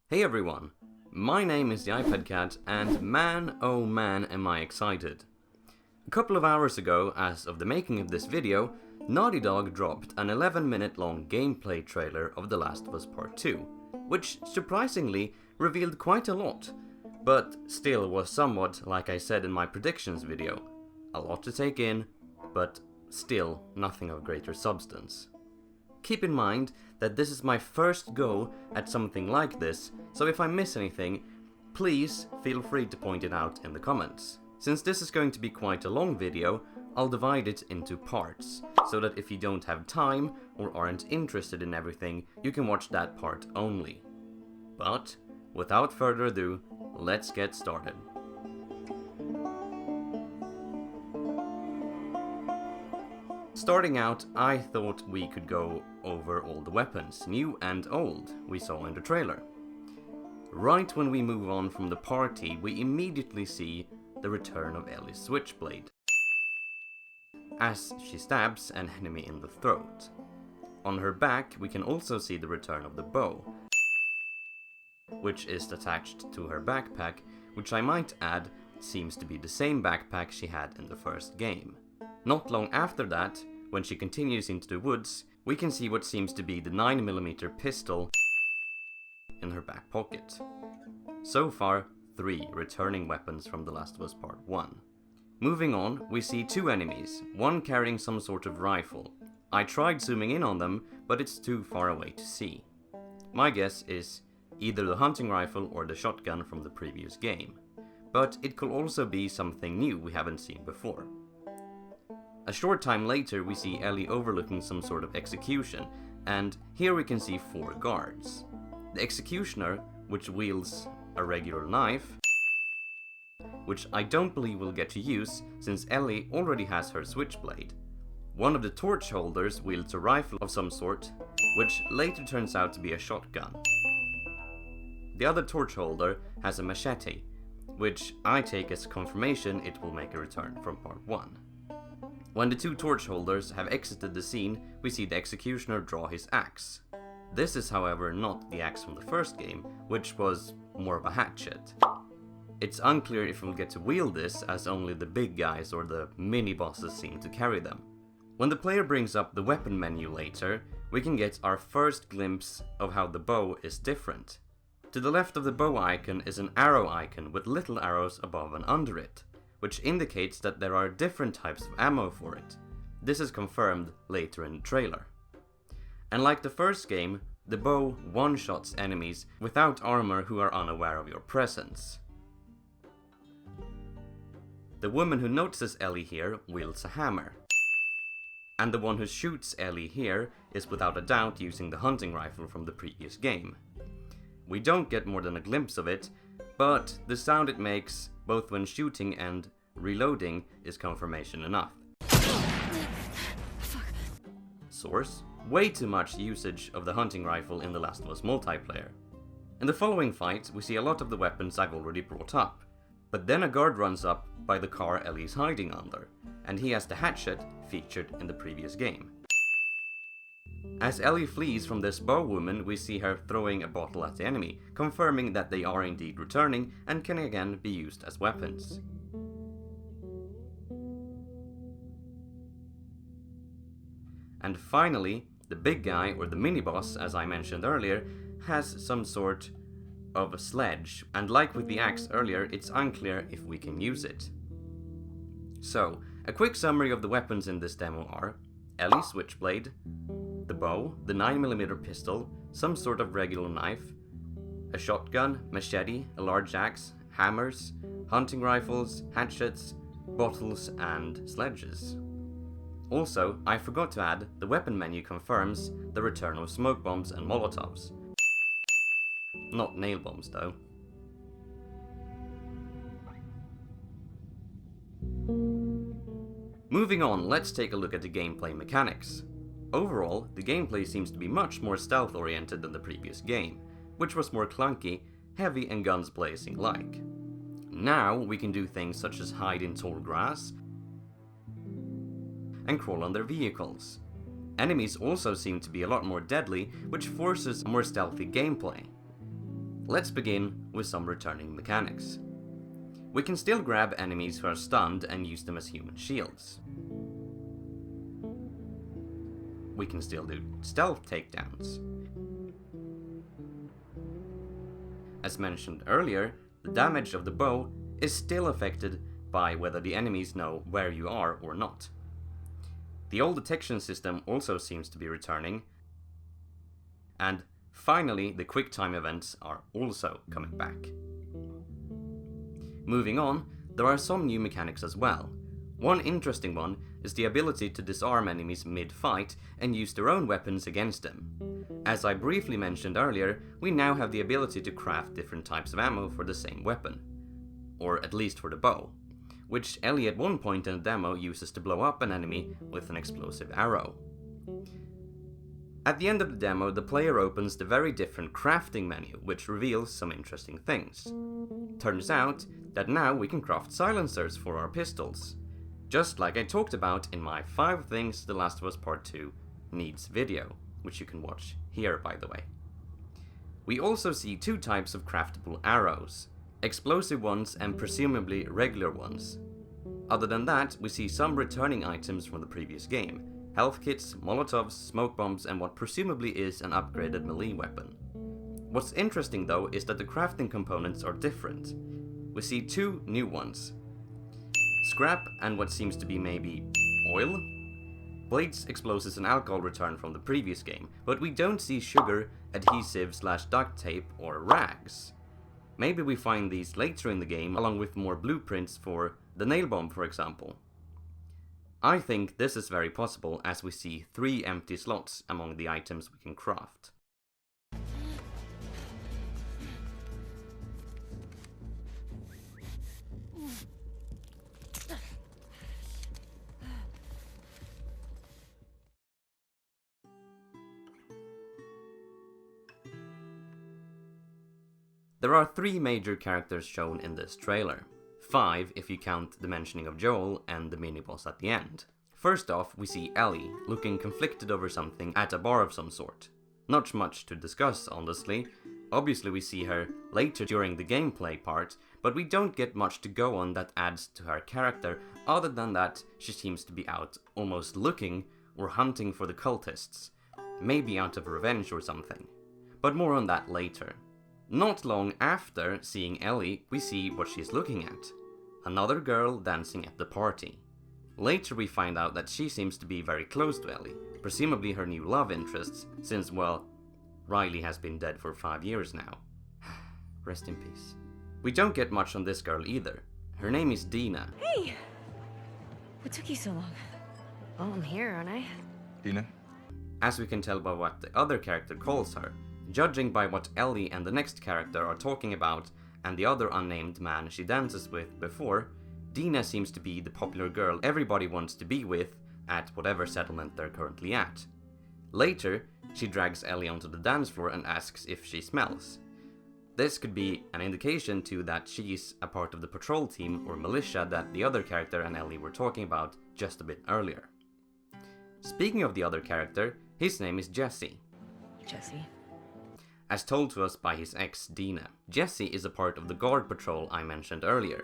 Hey everyone, my name is TheiPadCat and man oh man am I excited. A couple of hours ago, as of the making of this video, Naughty Dog dropped an 11-minute long gameplay trailer of The Last of Us Part 2, which surprisingly revealed quite a lot, but still was somewhat like I said in my predictions video. A lot to take in, but still nothing of greater substance. Keep in mind that this is my first go at something like this, so if I miss anything, please feel free to point it out in the comments. Since this is going to be quite a long video, I'll divide it into parts, so that if you don't have time or aren't interested in everything, you can watch that part only. But, without further ado, let's get started. Starting out, I thought we could go over all the weapons, new and old, we saw in the trailer. Right when we move on from the party, we immediately see the return of Ellie's switchblade, as she stabs an enemy in the throat. On her back, we can also see the return of the bow, which is attached to her backpack, which I might add seems to be the same backpack she had in the first game. Not long after that, when she continues into the woods, we can see what seems to be the 9mm pistol in her back pocket. So far, 3 returning weapons from The Last of Us Part 1. Moving on, we see 2 enemies, one carrying some sort of rifle. I tried zooming in on them, but it's too far away to see. My guess is either the hunting rifle or the shotgun from the previous game, but it could also be something new we haven't seen before. A short time later, we see Ellie overlooking some sort of execution, and here we can see 4 guards. The executioner, which wields a regular knife, which I don't believe we'll get to use since Ellie already has her switchblade. One of the torch holders wields a rifle of some sort, which later turns out to be a shotgun. The other torch holder has a machete, which I take as confirmation it will make a return from Part 1. When the 2 torch holders have exited the scene, we see the executioner draw his axe. This is however not the axe from the first game, which was more of a hatchet. It's unclear if we'll get to wield this, as only the big guys or the mini-bosses seem to carry them. When the player brings up the weapon menu later, we can get our first glimpse of how the bow is different. To the left of the bow icon is an arrow icon with little arrows above and under it, which indicates that there are different types of ammo for it. This is confirmed later in the trailer. And like the first game, the bow one-shots enemies without armor who are unaware of your presence. The woman who notices Ellie here wields a hammer. And the one who shoots Ellie here is without a doubt using the hunting rifle from the previous game. We don't get more than a glimpse of it, but the sound it makes, both when shooting and reloading, is confirmation enough. Source: way too much usage of the hunting rifle in The Last of Us multiplayer. In the following fight, we see a lot of the weapons I've already brought up, but then a guard runs up by the car Ellie's hiding under, and he has the hatchet featured in the previous game. As Ellie flees from this bow woman, we see her throwing a bottle at the enemy, confirming that they are indeed returning and can again be used as weapons. And finally, the big guy, or the mini-boss as I mentioned earlier, has some sort of a sledge, and like with the axe earlier, it's unclear if we can use it. So, a quick summary of the weapons in this demo are Ellie's switchblade, the bow, the 9mm pistol, some sort of regular knife, a shotgun, machete, a large axe, hammers, hunting rifles, hatchets, bottles, and sledges. Also, I forgot to add, the weapon menu confirms the return of smoke bombs and molotovs. Not nail bombs though. Moving on, let's take a look at the gameplay mechanics. Overall, the gameplay seems to be much more stealth-oriented than the previous game, which was more clunky, heavy and guns blazing like. Now we can do things such as hide in tall grass and crawl on their vehicles. Enemies also seem to be a lot more deadly, which forces a more stealthy gameplay. Let's begin with some returning mechanics. We can still grab enemies who are stunned and use them as human shields. We can still do stealth takedowns. As mentioned earlier, the damage of the bow is still affected by whether the enemies know where you are or not. The old detection system also seems to be returning, and finally the quick time events are also coming back. Moving on, there are some new mechanics as well. One interesting one is the ability to disarm enemies mid-fight and use their own weapons against them. As I briefly mentioned earlier, we now have the ability to craft different types of ammo for the same weapon. Or at least for the bow, which Ellie at one point in the demo uses to blow up an enemy with an explosive arrow. At the end of the demo, the player opens the very different crafting menu, which reveals some interesting things. Turns out that now we can craft silencers for our pistols, just like I talked about in my 5 Things The Last of Us Part 2 Needs video, which you can watch here by the way. We also see 2 types of craftable arrows, explosive ones and presumably regular ones. Other than that, we see some returning items from the previous game, health kits, molotovs, smoke bombs and what presumably is an upgraded melee weapon. What's interesting though is that the crafting components are different. We see 2 new ones. Scrap and what seems to be maybe oil? Blades, explosives and alcohol return from the previous game, but we don't see sugar, adhesive / duct tape or rags. Maybe we find these later in the game along with more blueprints for the nail bomb for example. I think this is very possible as we see 3 empty slots among the items we can craft. There are 3 major characters shown in this trailer. 5 if you count the mentioning of Joel and the mini-boss at the end. First off, we see Ellie, looking conflicted over something at a bar of some sort. Not much to discuss, honestly. Obviously we see her later during the gameplay part, but we don't get much to go on that adds to her character, other than that she seems to be out almost looking or hunting for the cultists. Maybe out of revenge or something. But more on that later. Not long after seeing Ellie, we see what she's looking at. Another girl dancing at the party. Later we find out that she seems to be very close to Ellie, presumably her new love interest, since, well, Riley has been dead for 5 years now. Rest in peace. We don't get much on this girl either. Her name is Dina. Hey! What took you so long? Well, I'm here, aren't I? Dina? As we can tell by what the other character calls her, judging by what Ellie and the next character are talking about and the other unnamed man she dances with before, Dina seems to be the popular girl everybody wants to be with at whatever settlement they're currently at. Later, she drags Ellie onto the dance floor and asks if she smells. This could be an indication too that she's a part of the patrol team or militia that the other character and Ellie were talking about just a bit earlier. Speaking of the other character, his name is Jesse. Jesse. As told to us by his ex, Dina. Jesse is a part of the guard patrol I mentioned earlier.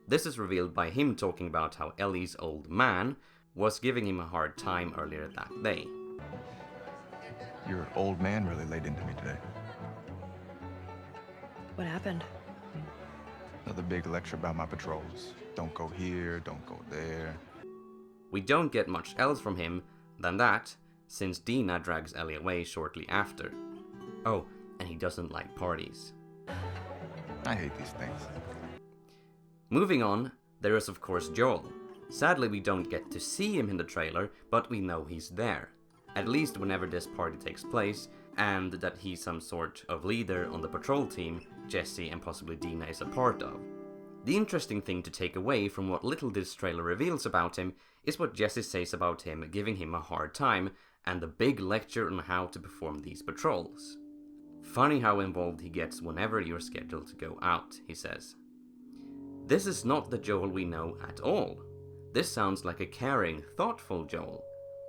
This is revealed by him talking about how Ellie's old man was giving him a hard time earlier that day. Your old man really laid into me today. What happened? Another big lecture about my patrols. Don't go here, don't go there. We don't get much else from him than that, since Dina drags Ellie away shortly after. Oh, and he doesn't like parties. I hate these things. Moving on, there is of course Joel. Sadly we don't get to see him in the trailer, but we know he's there. At least whenever this party takes place, and that he's some sort of leader on the patrol team Jesse and possibly Dina is a part of. The interesting thing to take away from what little this trailer reveals about him is what Jesse says about him giving him a hard time and the big lecture on how to perform these patrols. Funny how involved he gets whenever you're scheduled to go out, he says. This is not the Joel we know at all. This sounds like a caring, thoughtful Joel.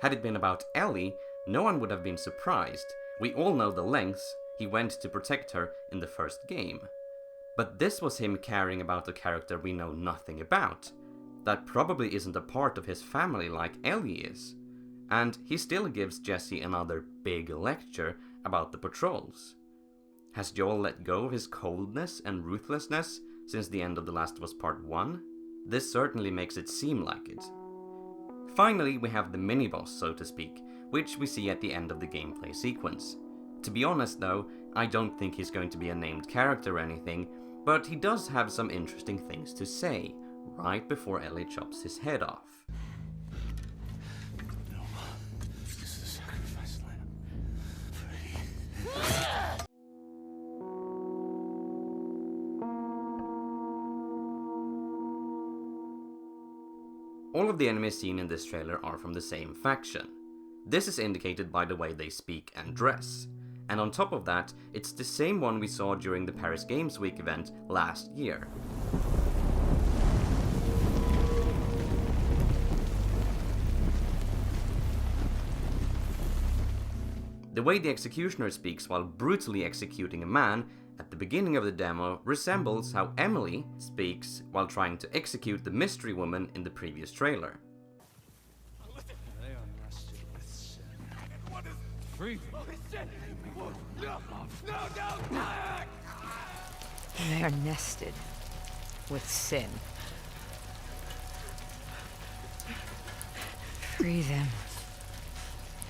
Had it been about Ellie, no one would have been surprised. We all know the lengths he went to protect her in the first game. But this was him caring about a character we know nothing about, that probably isn't a part of his family like Ellie is. And he still gives Jesse another big lecture about the patrols. Has Joel let go of his coldness and ruthlessness since the end of The Last of Us Part 1? This certainly makes it seem like it. Finally, we have the mini-boss, so to speak, which we see at the end of the gameplay sequence. To be honest though, I don't think he's going to be a named character or anything, but he does have some interesting things to say, right before Ellie chops his head off. No, this is a sacrifice lamb. All of the enemies seen in this trailer are from the same faction. This is indicated by the way they speak and dress. And on top of that, it's the same one we saw during the Paris Games Week event last year. The way the executioner speaks while brutally executing a man at the beginning of the demo resembles how Emily speaks while trying to execute the mystery woman in the previous trailer. They are nested with sin. Free them. They are nested with sin. Free them,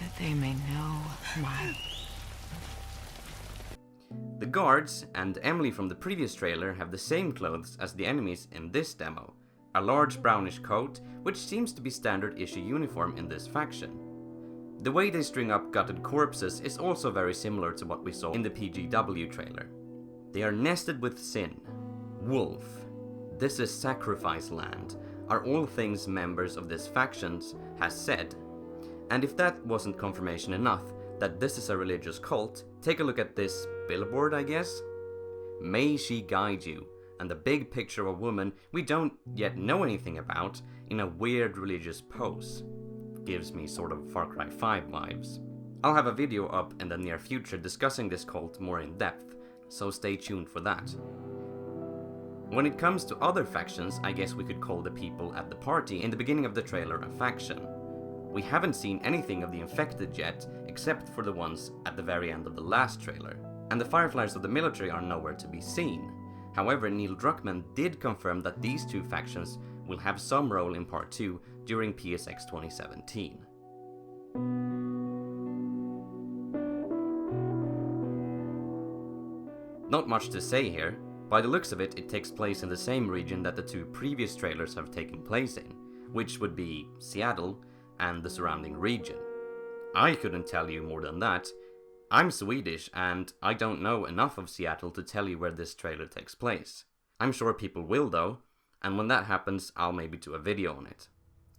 that they may know my... The guards and Emily from the previous trailer have the same clothes as the enemies in this demo, a large brownish coat, which seems to be standard issue uniform in this faction. The way they string up gutted corpses is also very similar to what we saw in the PGW trailer. They are nested with sin. Wolf. This is sacrifice land, are all things members of this faction has said. And if that wasn't confirmation enough that this is a religious cult, take a look at this billboard, I guess? May she guide you, and the big picture of a woman we don't yet know anything about in a weird religious pose. Gives me sort of Far Cry 5 vibes. I'll have a video up in the near future discussing this cult more in depth, so stay tuned for that. When it comes to other factions, I guess we could call the people at the party in the beginning of the trailer a faction. We haven't seen anything of the infected yet, except for the ones at the very end of the last trailer, and the fireflies of the military are nowhere to be seen. However, Neil Druckmann did confirm that these two factions will have some role in Part 2 during PSX 2017. Not much to say here. By the looks of it, it takes place in the same region that the two previous trailers have taken place in, which would be Seattle and the surrounding region. I couldn't tell you more than that. I'm Swedish and I don't know enough of Seattle to tell you where this trailer takes place. I'm sure people will though, and when that happens I'll maybe do a video on it.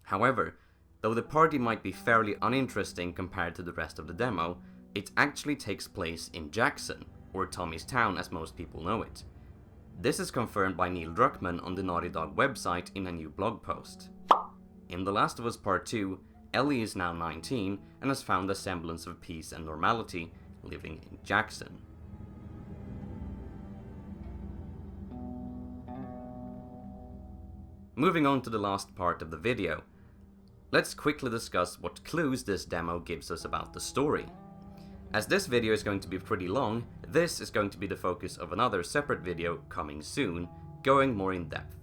However, though the party might be fairly uninteresting compared to the rest of the demo, it actually takes place in Jackson, or Tommy's Town as most people know it. This is confirmed by Neil Druckmann on the Naughty Dog website in a new blog post. In The Last of Us Part 2, Ellie is now 19 and has found a semblance of peace and normality living in Jackson. Moving on to the last part of the video, let's quickly discuss what clues this demo gives us about the story. As this video is going to be pretty long, this is going to be the focus of another separate video coming soon, going more in depth.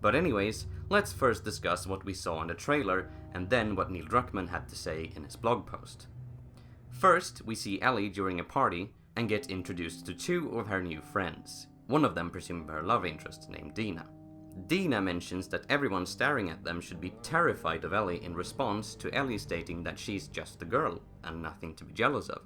But anyways, let's first discuss what we saw in the trailer and then what Neil Druckmann had to say in his blog post. First, we see Ellie during a party and get introduced to two of her new friends, one of them presumably her love interest named Dina. Dina mentions that everyone staring at them should be terrified of Ellie in response to Ellie stating that she's just a girl and nothing to be jealous of.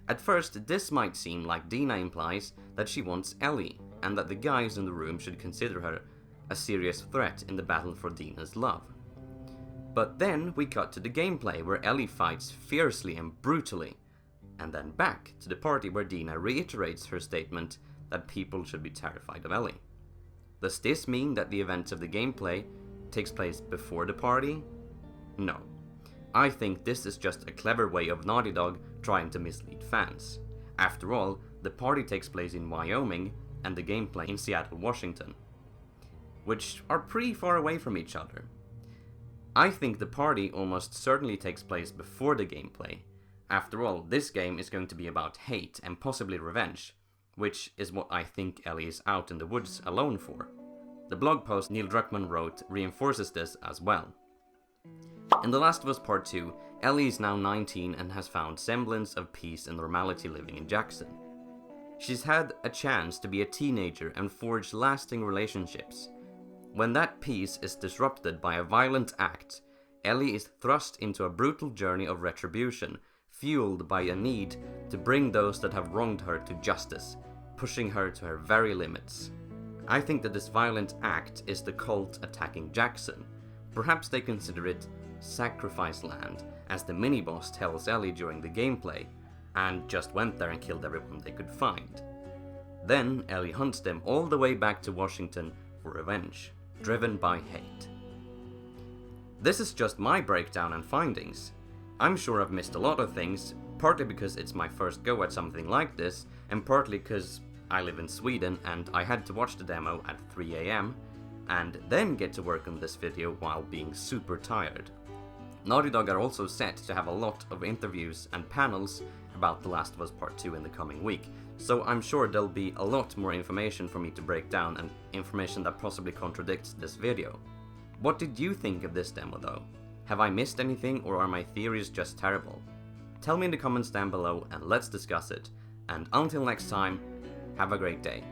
At first, this might seem like Dina implies that she wants Ellie and that the guys in the room should consider her a serious threat in the battle for Dina's love. But then we cut to the gameplay where Ellie fights fiercely and brutally, and then back to the party where Dina reiterates her statement that people should be terrified of Ellie. Does this mean that the events of the gameplay takes place before the party? No. I think this is just a clever way of Naughty Dog trying to mislead fans. After all, the party takes place in Wyoming and the gameplay in Seattle, Washington, which are pretty far away from each other. I think the party almost certainly takes place before the gameplay. After all, this game is going to be about hate and possibly revenge, which is what I think Ellie is out in the woods alone for. The blog post Neil Druckmann wrote reinforces this as well. In The Last of Us Part 2, Ellie is now 19 and has found semblance of peace and normality living in Jackson. She's had a chance to be a teenager and forge lasting relationships. When that peace is disrupted by a violent act, Ellie is thrust into a brutal journey of retribution, fueled by a need to bring those that have wronged her to justice, pushing her to her very limits. I think that this violent act is the cult attacking Jackson. Perhaps they consider it Sacrifice Land, as the mini-boss tells Ellie during the gameplay, and just went there and killed everyone they could find. Then Ellie hunts them all the way back to Washington for revenge, driven by hate. This is just my breakdown and findings. I'm sure I've missed a lot of things, partly because it's my first go at something like this, and partly because I live in Sweden and I had to watch the demo at 3 AM, and then get to work on this video while being super tired. Naughty Dog are also set to have a lot of interviews and panels about The Last of Us Part 2 in the coming week, so I'm sure there'll be a lot more information for me to break down and information that possibly contradicts this video. What did you think of this demo though? Have I missed anything, or are my theories just terrible? Tell me in the comments down below and let's discuss it, and until next time, have a great day.